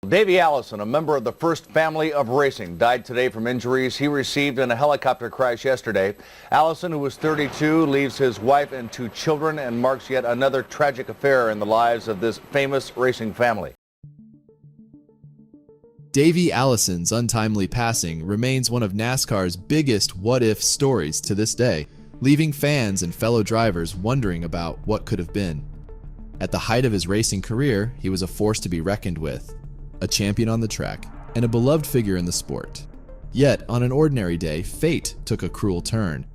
Davey Allison, a member of the first family of racing, died today from injuries he received in a helicopter crash yesterday. Allison, who was 32, leaves his wife and 2 children and marks yet another tragic affair in the lives of this famous racing family. Davey Allison's untimely passing remains one of NASCAR's biggest what-if stories to this day, leaving fans and fellow drivers wondering about what could have been. At the height of his racing career, he was a force to be reckoned with, a champion on the track, and a beloved figure in the sport. Yet, on an ordinary day, fate took a cruel turn.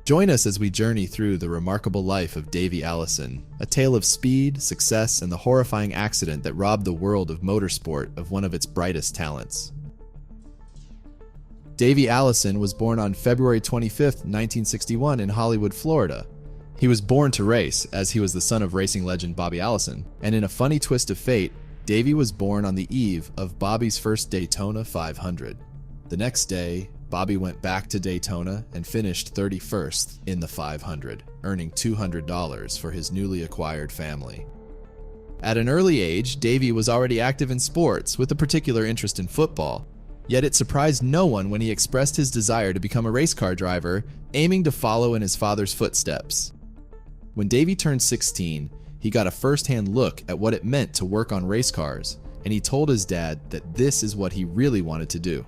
Join us as we journey through the remarkable life of Davey Allison, a tale of speed, success, and the horrifying accident that robbed the world of motorsport of one of its brightest talents. Davey Allison was born on February 25, 1961 in Hollywood, Florida. He was born to race, as he was the son of racing legend Bobby Allison, and in a funny twist of fate, Davey was born on the eve of Bobby's first Daytona 500. The next day, Bobby went back to Daytona and finished 31st in the 500, earning $200 for his newly acquired family. At an early age, Davey was already active in sports, with a particular interest in football. Yet it surprised no one when he expressed his desire to become a race car driver, aiming to follow in his father's footsteps. When Davey turned 16, he got a first-hand look at what it meant to work on race cars, and he told his dad that this is what he really wanted to do.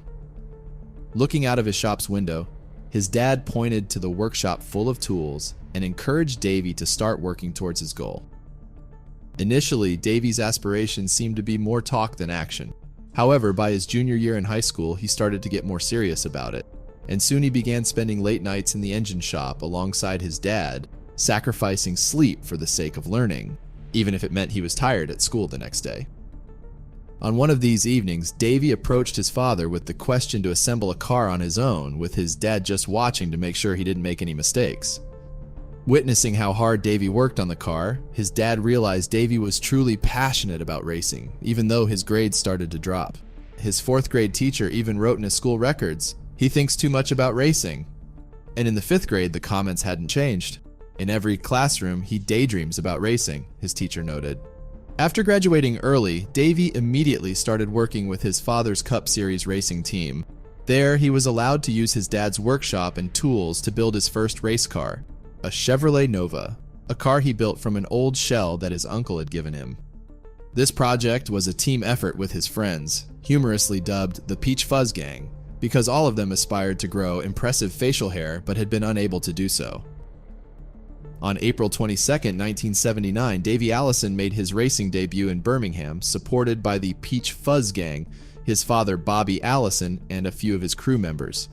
Looking out of his shop's window, his dad pointed to the workshop full of tools and encouraged Davey to start working towards his goal. Initially, Davey's aspirations seemed to be more talk than action. However, by his junior year in high school, he started to get more serious about it, and soon he began spending late nights in the engine shop alongside his dad, sacrificing sleep for the sake of learning, even if it meant he was tired at school the next day. On one of these evenings, Davey approached his father with the question to assemble a car on his own, with his dad just watching to make sure he didn't make any mistakes. Witnessing how hard Davey worked on the car, his dad realized Davey was truly passionate about racing, even though his grades started to drop. His 4th grade teacher even wrote in his school records, "He thinks too much about racing." And in the 5th grade, the comments hadn't changed. In every classroom, he daydreams about racing, his teacher noted. After graduating early, Davey immediately started working with his father's Cup Series racing team. There, he was allowed to use his dad's workshop and tools to build his first race car, a Chevrolet Nova, a car he built from an old shell that his uncle had given him. This project was a team effort with his friends, humorously dubbed the Peach Fuzz Gang, because all of them aspired to grow impressive facial hair but had been unable to do so. On April 22, 1979, Davey Allison made his racing debut in Birmingham, supported by the Peach Fuzz Gang, his father Bobby Allison, and a few of his crew members.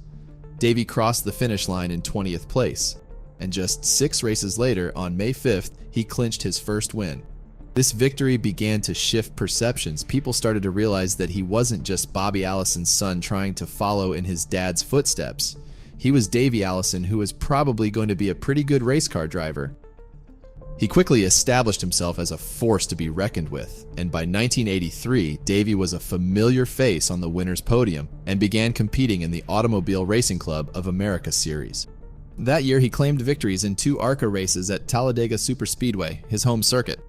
Davey crossed the finish line in 20th place, and just 6 races later, on May 5th, he clinched his first win. This victory began to shift perceptions. People started to realize that he wasn't just Bobby Allison's son trying to follow in his dad's footsteps. He was Davey Allison, who was probably going to be a pretty good race car driver. He quickly established himself as a force to be reckoned with, and by 1983, Davey was a familiar face on the winner's podium and began competing in the Automobile Racing Club of America series. That year, he claimed victories in 2 ARCA races at Talladega Superspeedway, his home circuit.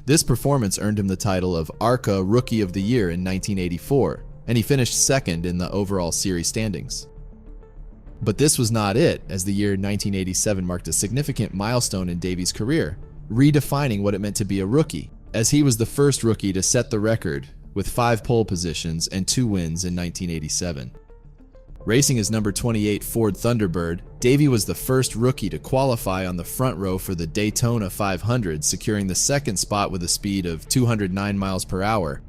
This performance earned him the title of ARCA Rookie of the Year in 1984, and he finished 2nd in the overall series standings. But this was not it, as the year 1987 marked a significant milestone in Davey's career, redefining what it meant to be a rookie, as he was the first rookie to set the record, with 5 pole positions and 2 wins in 1987. Racing his number 28 Ford Thunderbird, Davey was the first rookie to qualify on the front row for the Daytona 500, securing the 2nd spot with a speed of 209 miles per hour.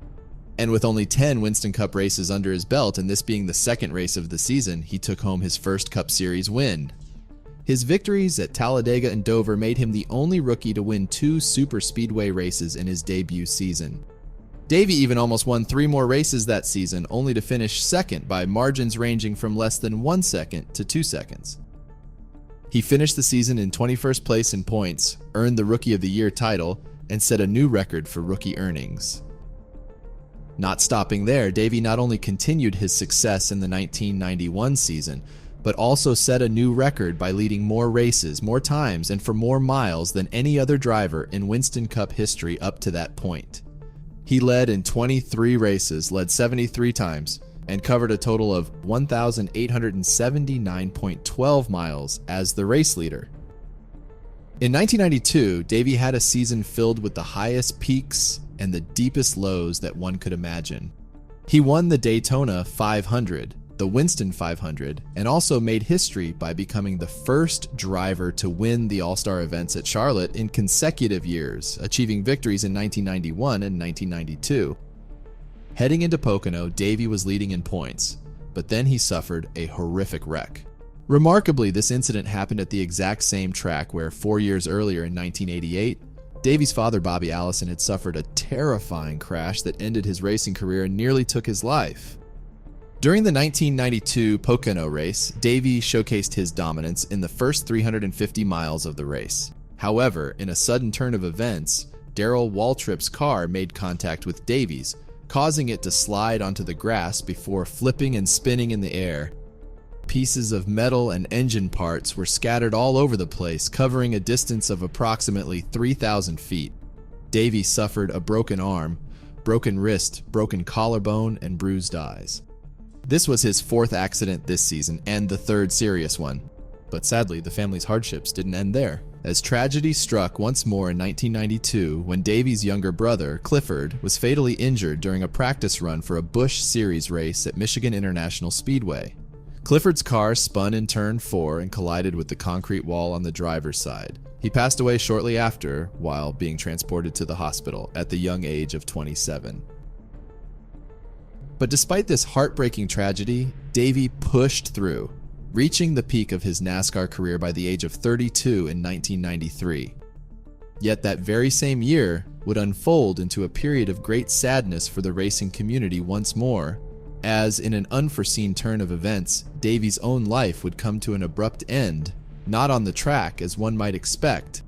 And with only 10 Winston Cup races under his belt, and this being the 2nd race of the season, he took home his first Cup Series win. His victories at Talladega and Dover made him the only rookie to win 2 superspeedway races in his debut season. Davey even almost won 3 more races that season, only to finish 2nd by margins ranging from less than 1 second to 2 seconds. He finished the season in 21st place in points, earned the Rookie of the Year title, and set a new record for rookie earnings. Not stopping there, Davey not only continued his success in the 1991 season, but also set a new record by leading more races, more times, and for more miles than any other driver in Winston Cup history up to that point. He led in 23 races, led 73 times, and covered a total of 1,879.12 miles as the race leader. In 1992, Davey had a season filled with the highest peaks and the deepest lows that one could imagine. He won the Daytona 500, the Winston 500, and also made history by becoming the first driver to win the All-Star events at Charlotte in consecutive years, achieving victories in 1991 and 1992. Heading into Pocono, Davey was leading in points, but then he suffered a horrific wreck. Remarkably, this incident happened at the exact same track where 4 years earlier in 1988, Davey's father, Bobby Allison, had suffered a terrifying crash that ended his racing career and nearly took his life. During the 1992 Pocono race, Davey showcased his dominance in the first 350 miles of the race. However, in a sudden turn of events, Darrell Waltrip's car made contact with Davey's, causing it to slide onto the grass before flipping and spinning in the air. Pieces of metal and engine parts were scattered all over the place, covering a distance of approximately 3,000 feet. Davey suffered a broken arm, broken wrist, broken collarbone, and bruised eyes. This was his fourth accident this season and the third serious one. But sadly, the family's hardships didn't end there, as tragedy struck once more in 1992 when Davey's younger brother, Clifford, was fatally injured during a practice run for a Busch Series race at Michigan International Speedway. Clifford's car spun in turn 4 and collided with the concrete wall on the driver's side. He passed away shortly after while being transported to the hospital at the young age of 27. But despite this heartbreaking tragedy, Davey pushed through, reaching the peak of his NASCAR career by the age of 32 in 1993. Yet that very same year would unfold into a period of great sadness for the racing community once more, as in an unforeseen turn of events, Davey's own life would come to an abrupt end, not on the track as one might expect,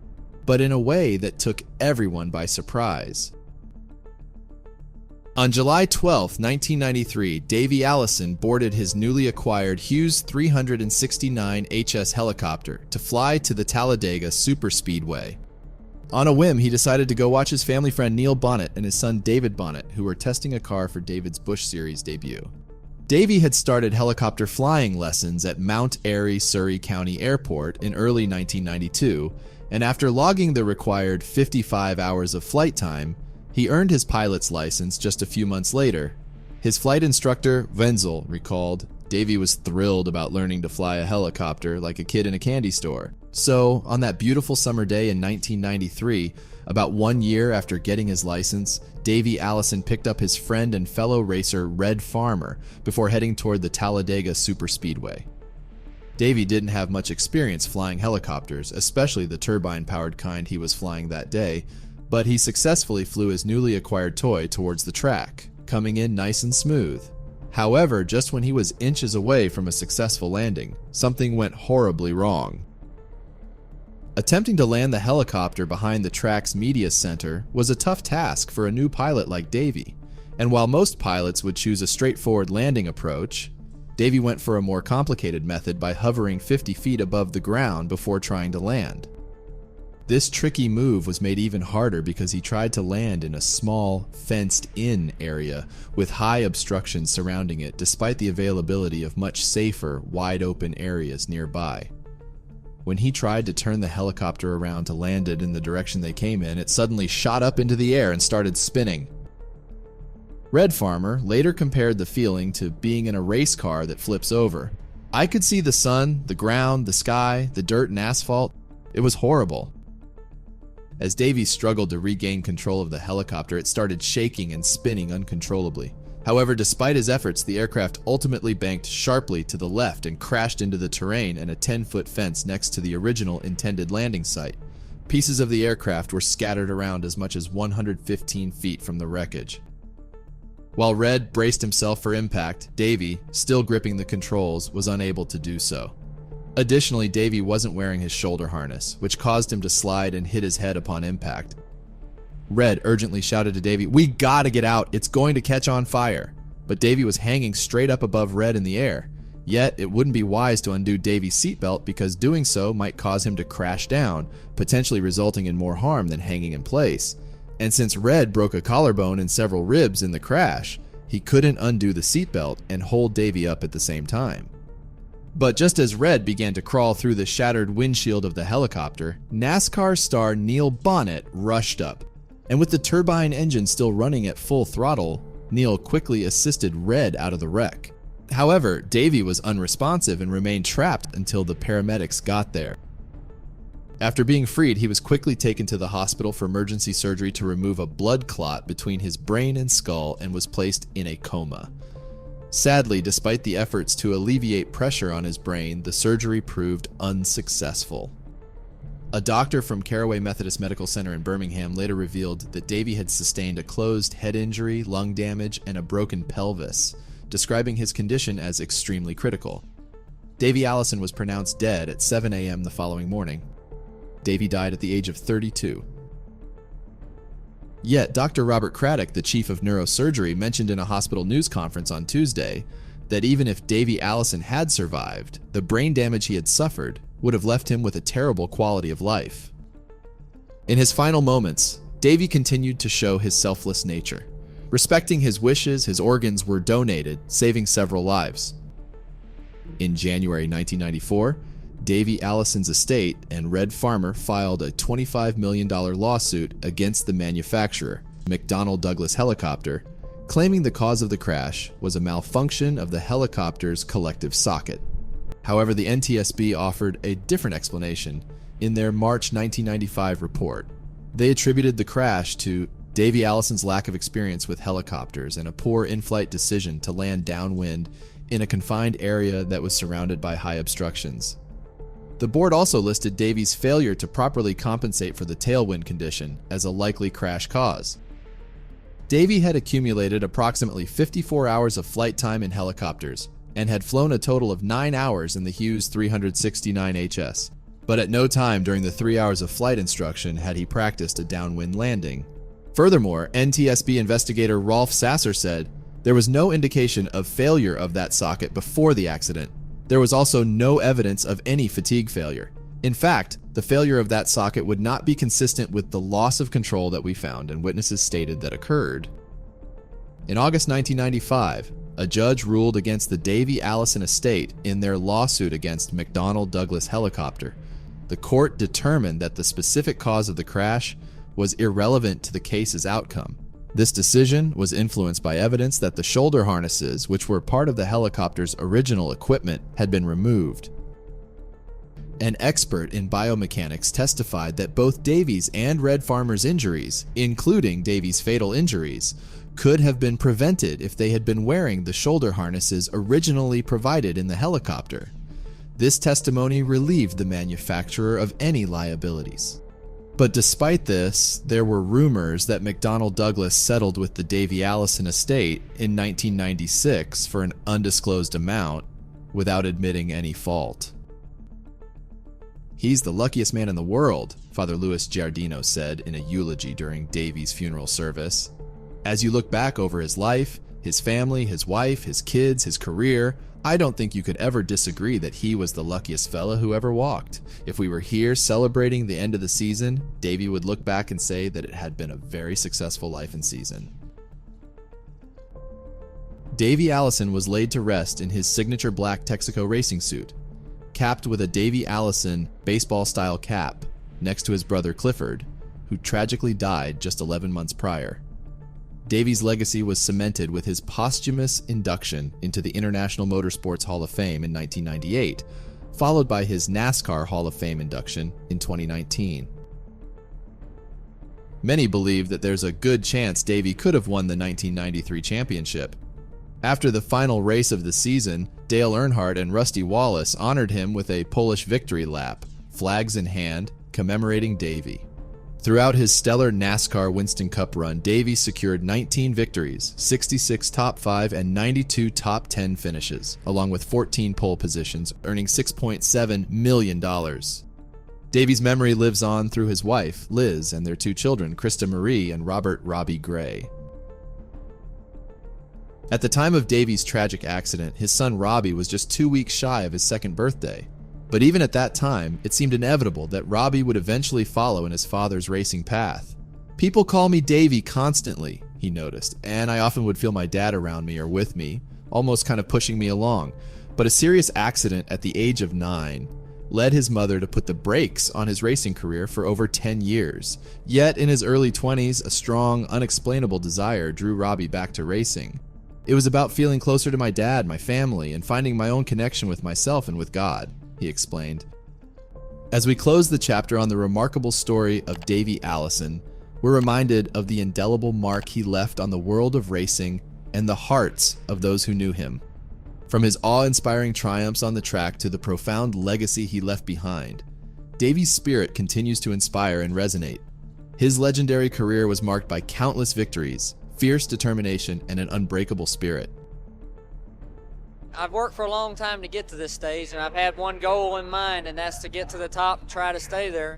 but in a way that took everyone by surprise. On July 12, 1993, Davey Allison boarded his newly acquired Hughes 369 HS helicopter to fly to the Talladega Superspeedway. On a whim, he decided to go watch his family friend Neil Bonnet and his son David Bonnet, who were testing a car for David's Busch Series debut. Davey had started helicopter flying lessons at Mount Airy, Surrey County Airport in early 1992, and after logging the required 55 hours of flight time, he earned his pilot's license just a few months later. His flight instructor, Wenzel, recalled, Davey was thrilled about learning to fly a helicopter like a kid in a candy store. So, on that beautiful summer day in 1993, about 1 year after getting his license, Davey Allison picked up his friend and fellow racer Red Farmer before heading toward the Talladega Superspeedway. Davey didn't have much experience flying helicopters, especially the turbine-powered kind he was flying that day, but he successfully flew his newly acquired toy towards the track, coming in nice and smooth. However, just when he was inches away from a successful landing, something went horribly wrong. Attempting to land the helicopter behind the track's media center was a tough task for a new pilot like Davey, and while most pilots would choose a straightforward landing approach, Davey went for a more complicated method by hovering 50 feet above the ground before trying to land. This tricky move was made even harder because he tried to land in a small, fenced-in area with high obstructions surrounding it despite the availability of much safer, wide-open areas nearby. When he tried to turn the helicopter around to land it in the direction they came in, it suddenly shot up into the air and started spinning. Red Farmer later compared the feeling to being in a race car that flips over. I could see the sun, the ground, the sky, the dirt and asphalt. It was horrible. As Davey struggled to regain control of the helicopter, it started shaking and spinning uncontrollably. However, despite his efforts, the aircraft ultimately banked sharply to the left and crashed into the terrain and a 10-foot fence next to the original intended landing site. Pieces of the aircraft were scattered around as much as 115 feet from the wreckage. While Red braced himself for impact, Davey, still gripping the controls, was unable to do so. Additionally, Davey wasn't wearing his shoulder harness, which caused him to slide and hit his head upon impact. Red urgently shouted to Davey, "We gotta get out, it's going to catch on fire." But Davey was hanging straight up above Red in the air. Yet, it wouldn't be wise to undo Davey's seatbelt because doing so might cause him to crash down, potentially resulting in more harm than hanging in place. And since Red broke a collarbone and several ribs in the crash, he couldn't undo the seatbelt and hold Davey up at the same time. But just as Red began to crawl through the shattered windshield of the helicopter, NASCAR star Neil Bonnet rushed up. And with the turbine engine still running at full throttle, Neil quickly assisted Red out of the wreck. However, Davey was unresponsive and remained trapped until the paramedics got there. After being freed, he was quickly taken to the hospital for emergency surgery to remove a blood clot between his brain and skull and was placed in a coma. Sadly, despite the efforts to alleviate pressure on his brain, the surgery proved unsuccessful. A doctor from Caraway Methodist Medical Center in Birmingham later revealed that Davey had sustained a closed head injury, lung damage, and a broken pelvis, describing his condition as extremely critical. Davey Allison was pronounced dead at 7 a.m. the following morning. Davey died at the age of 32. Yet, Dr. Robert Craddock, the chief of neurosurgery, mentioned in a hospital news conference on Tuesday that even if Davey Allison had survived, the brain damage he had suffered would have left him with a terrible quality of life. In his final moments, Davey continued to show his selfless nature. Respecting his wishes, his organs were donated, saving several lives. In January 1994, Davey Allison's estate and Red Farmer filed a $25 million lawsuit against the manufacturer, McDonnell Douglas Helicopter, claiming the cause of the crash was a malfunction of the helicopter's collective socket. However, the NTSB offered a different explanation in their March 1995 report. They attributed the crash to Davey Allison's lack of experience with helicopters and a poor in-flight decision to land downwind in a confined area that was surrounded by high obstructions. The board also listed Davey's failure to properly compensate for the tailwind condition as a likely crash cause. Davey had accumulated approximately 54 hours of flight time in helicopters and had flown a total of 9 hours in the Hughes 369HS, but at no time during the 3 hours of flight instruction had he practiced a downwind landing. Furthermore, NTSB investigator Rolf Sasser said there was no indication of failure of that socket before the accident. There was also no evidence of any fatigue failure. In fact, the failure of that socket would not be consistent with the loss of control that we found and witnesses stated that occurred. In August 1995, a judge ruled against the Davey Allison estate in their lawsuit against McDonnell Douglas Helicopter. The court determined that the specific cause of the crash was irrelevant to the case's outcome. This decision was influenced by evidence that the shoulder harnesses, which were part of the helicopter's original equipment, had been removed. An expert in biomechanics testified that both Davey's and Red Farmer's injuries, including Davey's fatal injuries, could have been prevented if they had been wearing the shoulder harnesses originally provided in the helicopter. This testimony relieved the manufacturer of any liabilities. But despite this, there were rumors that McDonnell Douglas settled with the Davey Allison estate in 1996 for an undisclosed amount without admitting any fault. "He's the luckiest man in the world," Father Louis Giardino said in a eulogy during Davey's funeral service. "As you look back over his life, his family, his wife, his kids, his career, I don't think you could ever disagree that he was the luckiest fella who ever walked. If we were here celebrating the end of the season, Davey would look back and say that it had been a very successful life and season." Davey Allison was laid to rest in his signature black Texaco racing suit, capped with a Davey Allison baseball-style cap next to his brother Clifford, who tragically died just 11 months prior. Davey's legacy was cemented with his posthumous induction into the International Motorsports Hall of Fame in 1998, followed by his NASCAR Hall of Fame induction in 2019. Many believe that there's a good chance Davey could have won the 1993 championship. After the final race of the season, Dale Earnhardt and Rusty Wallace honored him with a Polish victory lap, flags in hand, commemorating Davey. Throughout his stellar NASCAR Winston Cup run, Davey secured 19 victories, 66 top 5, and 92 top 10 finishes, along with 14 pole positions, earning $6.7 million. Davey's memory lives on through his wife, Liz, and their 2 children, Krista Marie and Robert Robbie Gray. At the time of Davey's tragic accident, his son Robbie was just 2 weeks shy of his 2nd birthday. But even at that time, it seemed inevitable that Robbie would eventually follow in his father's racing path. "People call me Davey constantly," he noticed, "and I often would feel my dad around me or with me, almost kind of pushing me along. But a serious accident at the age of 9 led his mother to put the brakes on his racing career for over 10 years. Yet in his early 20s, a strong, unexplainable desire drew Robbie back to racing. It was about feeling closer to my dad, my family, and finding my own connection with myself and with God," he explained. As we close the chapter on the remarkable story of Davey Allison, we're reminded of the indelible mark he left on the world of racing and the hearts of those who knew him. From his awe-inspiring triumphs on the track to the profound legacy he left behind, Davey's spirit continues to inspire and resonate. His legendary career was marked by countless victories, fierce determination, and an unbreakable spirit. I've worked for a long time to get to this stage, and I've had one goal in mind, and that's to get to the top and try to stay there.